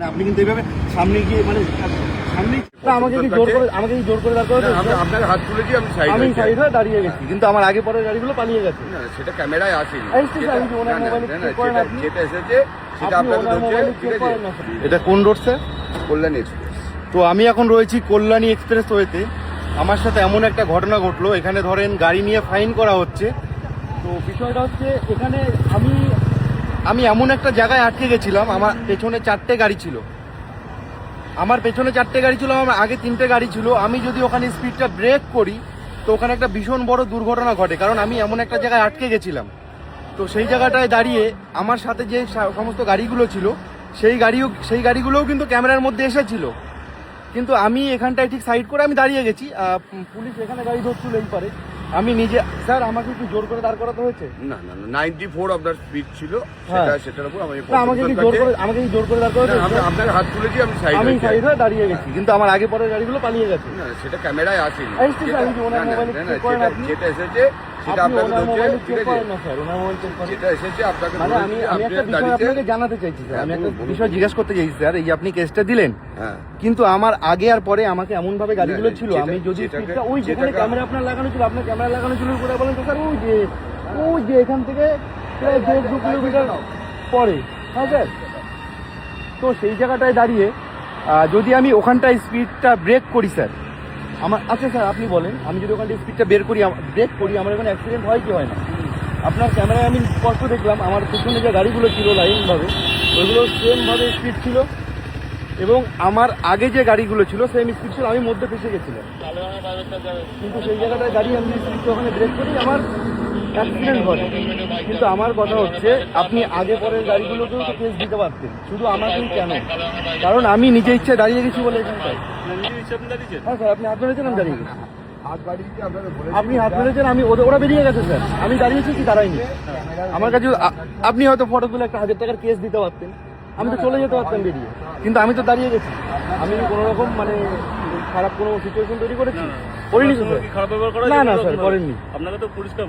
না আপনি কিন্তু এইভাবে সামনে গিয়ে মানে সামনে আমাকে কি জোর করে দাঁড় করাতে আপনার হাত তুলেছি আমি সাইড হয়ে দাঁড়িয়ে গেছি, কিন্তু আমার আগে পরের গাড়িগুলো পালিয়ে গেছে। না সেটা ক্যামেরায় আসেনি, যেটা এসেছে সেটা আপনাকে ধরছে। ঠিক আছে, এটা কোন রোড স্যার? কল্যাণী এক্সপ্রেস। তো আমি এখন রয়েছি কল্যাণী এক্সপ্রেস ওয়েতে। আমার সাথে এমন একটা ঘটনা ঘটলো, এখানে ধরেন গাড়ি নিয়ে ফাইন করা হচ্ছে। তো বিষয়টা হচ্ছে এখানে আমি এমন একটা জায়গায় আটকে গেছিলাম। আমার পেছনে চারটে গাড়ি ছিল, আমার আগে তিনটে গাড়ি ছিল। আমি যদি ওখানে স্পিডটা ব্রেক করি তো ওখানে একটা ভীষণ বড় দুর্ঘটনা ঘটে, কারণ আমি এমন একটা জায়গায় আটকে গেছিলাম। তো সেই জায়গাটায় দাঁড়িয়ে আমার সাথে যে সমস্ত গাড়িগুলো ছিল সেই গাড়িগুলোও কিন্তু ক্যামেরার মধ্যে এসেছিল, কিন্তু আমি এখানটায় ঠিক সাইড করে আমি দাঁড়িয়ে গেছি। পুলিশ এখানে গাড়ি ধরছিল এই পারে। আমি নিজে স্যার আমাকে কি জোর করে দাঁড় করাতে হয়েছে? না 94 আপনার স্পিড ছিল, সেটার উপর আমাকে কি জোর করে দাঁড় করাতে হয়েছে? আপনার হাত তুলেছি আমি সাইড হয়ে দাঁড়িয়ে গেছি, কিন্তু আমার আগে পরের গাড়িগুলো পালিয়ে গেছে। না সেটা ক্যামেরায় আসেনি, যেটা এসেছে সেটা আপনাকে ধরছে। ঠিক আছে, যেটা এসেছে আপনাকে মানে আমি একটা বিষয় আপনাকে জানাতে চাইছি স্যার, আমি একটা বিষয় জিজ্ঞাসা করতে চাইছি স্যার। এই যে আপনি কেসটা দিলেন, কিন্তু আমার আগে আর পরে আমাকে এমন ভাবে গাড়িগুলো ছিল, আমি যদি ওই যেখানে ক্যামেরা আপনার লাগানো ছিল, আপনার ক্যামেরা লাগানো ছিল করে বলেন তো স্যার, ওই যে এখান থেকে প্রায় 1.5-2 কিলোমিটার পরে। হ্যাঁ স্যার, তো সেই জায়গাটায় দাঁড়িয়ে যদি আমি ওখানটায় স্পিডটা ব্রেক করি স্যার, আচ্ছা স্যার আপনি বলেন, আমি যদি ওখানটায় স্পিডটা ব্রেক করি আমার এখানে অ্যাক্সিডেন্ট হয় কি হয় না? আপনার ক্যামেরায় আমি স্পষ্ট দেখলাম আমার পেছনে যে গাড়িগুলো ছিল লাইনভাবে, ওইগুলো সেমভাবে স্পিড ছিল, এবং আমার আগে যে গাড়িগুলো ছিল সেম স্পিড ছিল। আমি মধ্যে ফেসে গেছিলাম, কিন্তু সেই জায়গাটায় গাড়ি আমি স্পিডটা ওখানে ব্রেক করি আমার অ্যাক্সিডেন্ট ঘটে। কিন্তু আমার কথা হচ্ছে আপনি আগে পরের গাড়িগুলোকেও তো কেস দিতে পারতেন, শুধু আমাকেই কেন? কারণ আমি নিজে ইচ্ছে দাঁড়িয়ে গেছি বলে এখানটায়। হ্যাঁ স্যার, আপনি হাত ধরেছেন, আমি দাঁড়িয়ে গেছি। আপনি হাত ধরেছেন, আমি ওরা বেরিয়ে গেছে স্যার, আমি দাঁড়িয়েছি কি দাঁড়াইনি? আমার কাছে আপনি হয়তো ফটো তুলে একটা 1000 টাকার কেস দিতে পারতেন, আমি তো চলে যেতে পারতাম বেরিয়ে, কিন্তু আমি তো দাঁড়িয়ে গেছি। আমি কোনো রকম মানে খারাপ কোনো সিচুয়েশন তৈরি করেছি? করিনি তো স্যার। না স্যার করেননি।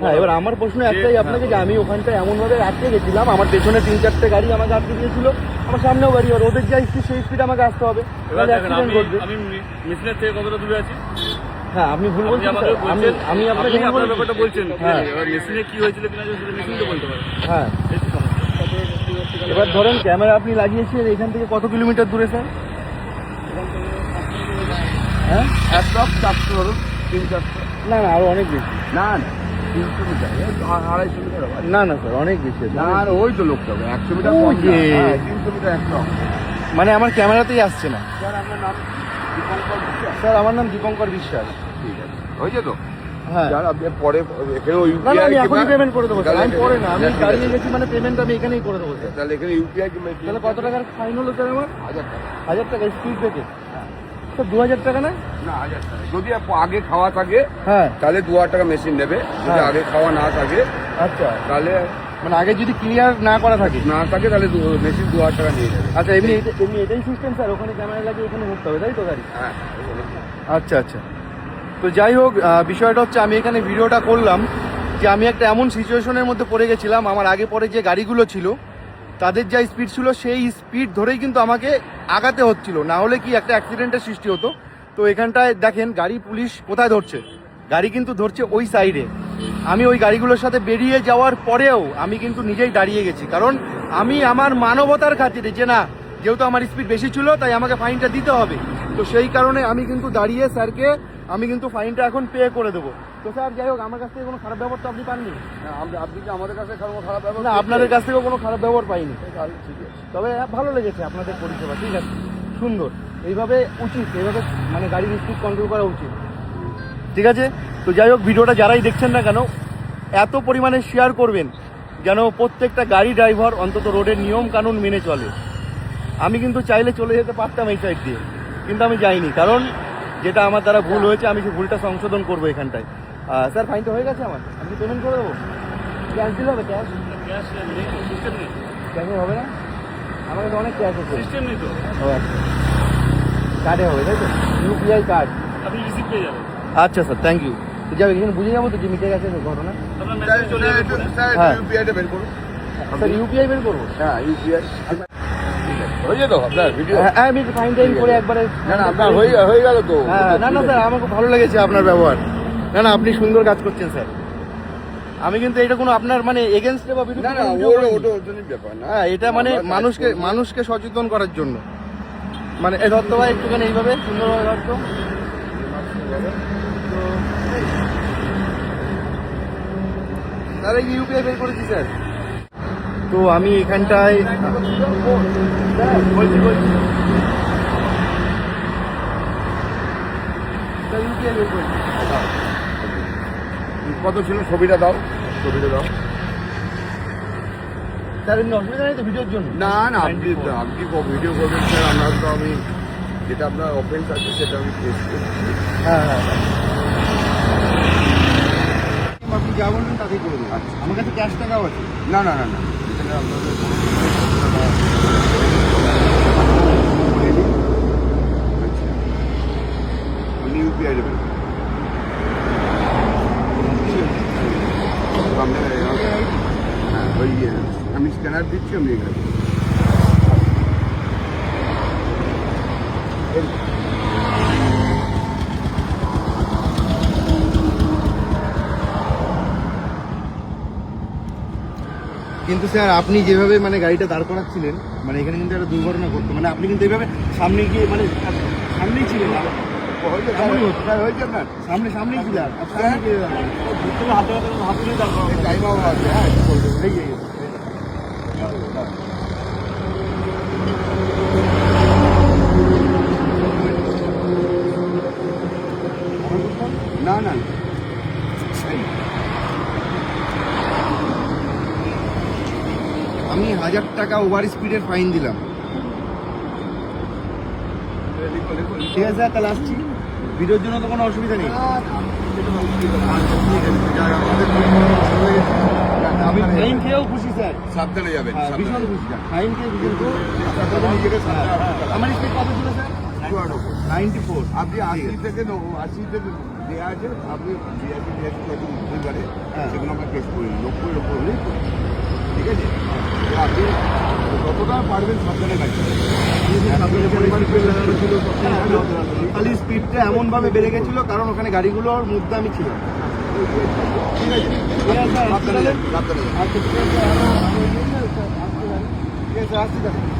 হ্যাঁ, এবার আমার প্রশ্ন একটাই আপনাকে, যে আমি ওখানটায় এমনভাবে আটকে গেছিলাম, আমার পেছনে 3-4টে গাড়ি আমাকে আটকে দিয়েছিল, আমার সামনেও গাড়ি, আর ওদের যা স্পিড সেই স্পিড আমাকে আসতে হবে। হ্যাঁ আপনি ভুল বলছেন, আমি আপনাকে ব্যাপারটা বলছেন। হ্যাঁ কি হয়েছিল কিনা বলতে পারেন। হ্যাঁ, এবার ধরেন ক্যামেরা আপনি লাগিয়েছেন এখান থেকে কত কিলোমিটার দূরে স্যার? হ্যাঁ, 400 ধরুন, 300-400। না আরো অনেক বেশি। না 300 মিটার, 250 মিটার। না স্যার অনেক বেশি। আর ওই তো লোকটা 100 মিটার, 300 মিটার 100, মানে আমার ক্যামেরাতেই আসছে না। স্যার আপনার নাম? স্যার আমার নাম দীপঙ্কর বিশ্বাস। ঠিক আছে, হয়েছে তো? হ্যাঁ, আপনি পরে এখানে আমি এখনই পেমেন্ট করে দেবো স্যার। আমি পরে না, আমি দাঁড়িয়ে গেছি মানে পেমেন্ট আমি এখানেই করে দেবো স্যার। তাহলে এখানে ইউপিআই কিংবা তাহলে কত টাকার ফাইন হলো স্যার আমার? 1000 টাকা স্পিড ব্রেকে। স্যার 2000 টাকা না? না 1000 টাকা। যদি আগে খাওয়া থাকে হ্যাঁ তাহলে 2000 টাকা মেশিন নেবে, যদি আগে খাওয়া না থাকে আচ্ছা, তাহলে মানে আগে যদি ক্লিয়ার না করা থাকে তাহলে মেশিন 2000 টাকা নিয়ে যাবে। আচ্ছা, এমনি এটাই সিস্টেম স্যার, ওখানে ক্যামেরা লাগিয়ে এখানে উঠতে হবে তাই তো গাড়ি? হ্যাঁ। আচ্ছা, তো যাই হোক, বিষয়টা হচ্ছে আমি এখানে ভিডিওটা করলাম যে আমি একটা এমন সিচুয়েশনের মধ্যে পড়ে গেছিলাম, আমার আগে পরে যে গাড়িগুলো ছিল তাদের যা স্পিড ছিল সেই স্পিড ধরেই কিন্তু আমাকে আগাতে হচ্ছিল, না হলে কি একটা অ্যাক্সিডেন্টের সৃষ্টি হতো। তো এখানটায় দেখেন গাড়ি পুলিশ কোথায় ধরছে, গাড়ি কিন্তু ধরছে ওই সাইডে। আমি ওই গাড়িগুলোর সাথে বেরিয়ে যাওয়ার পরেও আমি কিন্তু নিজেই দাঁড়িয়ে গেছি, কারণ আমি আমার মানবতার খাতিরে, যে না যেহেতু আমার স্পিড বেশি ছিল তাই আমাকে ফাইনটা দিতে হবে, তো সেই কারণে আমি কিন্তু দাঁড়িয়ে স্যারকে আমি কিন্তু ফাইনটা এখন পে করে দেবো। তো স্যার যাই হোক, আমার কাছ থেকে কোনো খারাপ ব্যবহার তো আপনি পাননি? আপনি কি আমাদের কাছে খারাপ ব্যবহার? না, আপনাদের কাছ থেকেও কোনো খারাপ ব্যবহার পাইনি। তবে ভালো লেগেছে আপনাদের পরিষেবা, ঠিক আছে, সুন্দর। এইভাবে উচিত, এইভাবে মানে গাড়ির স্পিড কন্ট্রোল করা উচিত, ঠিক আছে। তো যাই হোক, ভিডিওটা যারাই দেখছেন না কেন এত পরিমাণে শেয়ার করবেন যেন প্রত্যেকটা গাড়ি ড্রাইভার অন্তত রোডের নিয়ম কানুন মেনে চলে। আমি কিন্তু চাইলে চলে যেতে পারতাম এই সাইড দিয়ে, কিন্তু আমি যাইনি, কারণ যেটা আমার দ্বারা ভুল হয়েছে আমি সেই ভুলটা সংশোধন করবো এখানটায়। স্যার ফাইনটা হয়ে গেছে আমার, আমি পেমেন্ট করে দেবো। ক্যাশ দিলে হবে? ক্যাশে হবে না, আমার কাছে অনেক ক্যাশ আছে। কার্ডে হবে তাই তো? ইউপিআই কার্ড আপনি রিসিভ পেয়ে যাবেন। আচ্ছা স্যার, থ্যাংক ইউ। তো যাবে এখানে বুঝে যাবো তো যে মিটে গেছে ঘটনা? স্যার ইউপিআইটা বের করুন। স্যার ইউপিআই বের করবো? হ্যাঁ ইউপিআই। হয়েছে তো আপনার ভিডিও? হ্যাঁ আমি ফাইন টাইন করে একবারে না না আপনার হয়ে গেল তো। হ্যাঁ না না স্যার আমার খুব ভালো লেগেছে আপনার ব্যবহার। না না আপনি সুন্দর কাজ করছেন স্যার। আমি কিন্তু এটা কোনো আপনার মানে এগেনস্টে বা বিরুদ্ধে না না কোনো ওটা কিছু ওটা করিনি। ওটা ব্যাপার না। হ্যাঁ এটা মানে আমরা কাজ মানুষকে করবো। মানুষকে সচেতন করার জন্য। মানে এই ধরতে ভাই একটুখানি এইভাবে সুন্দরভাবে ধরতো। স্যার এই ইউপিআই বের করেছি স্যার। তো আমি এখানটায় বলছি স্যার ইউপিআই বের করেছি। কত ছিল ছবিটা দাও, ছবিটা দাও। স্যার এমনি অসুবিধা নেই তো ভিডিওর জন্য? না না আপনি আপনি ভিডিও করবেন স্যার, আমরা তো আমি যেটা আপনার অফেন্স আছে সেটা আমি ফেস করছি। হ্যাঁ হ্যাঁ আপনি যা বলবেন তাতেই করে দেবেন। আচ্ছা। আমার কাছে ক্যাশ টাকাও আছে। না না না না এখানে আপনাদের আচ্ছা আপনি ইউপিআই দেবেন। আপনার হ্যাঁ ওই আমি স্ক্যানার দিচ্ছি, আপনি এখানে কিন্তু স্যার আপনি যেভাবে মানে গাড়িটা দাঁড় করাচ্ছিলেন মানে এখানে কিন্তু একটা দুর্ঘটনা ঘটতো। মানে আপনি কিন্তু এইভাবে সামনে গিয়ে মানে সামনেই ছিলেন না। হয়েছে এমনই হতো। স্যার, হয়েছে আপনার সামনেই ছিলেন। সামনে গিয়ে দাঁড়ালেন। হাতে নিয়ে দাঁড় করানো। টাইম আউট আছে। হ্যাঁ এই যে, এই যে। না না আমি 1000 টাকা ওভার স্পিডের ফাইন দিলাম। ঠিক আছে স্যার তাহলে আসছি। ভিডিওর জন্য তো কোনো অসুবিধা নেই। আমি ফাইন খেয়েও খুশি স্যার। সাবধানে যাবেন। হ্যাঁ, ভীষণ খুশি। ফাইন খেয়ে ভীষণ খুশি। আমার স্পিড কত ছিল স্যার? 94। আপনি 80 থেকে 80 থেকে দেওয়া আছে, আপনি 82 হতে পারে, হ্যাঁ। সেগুলো আমরা টেস্ট করি 90 এর উপর হলেই করি। ঠিক আছে, তো আপনি যতটা পারবেন সাবধানে গাড়ি খালি স্পিডটা এমন ভাবে বেড়ে গেছিল কারণ ওখানে গাড়িগুলোর মধ্যে আমি ছিলাম। ঠিক আছে সাবধানে যাবেন, সাবধানে যাবেন। আচ্ছা ঠিক আছে আসছি তাহলে।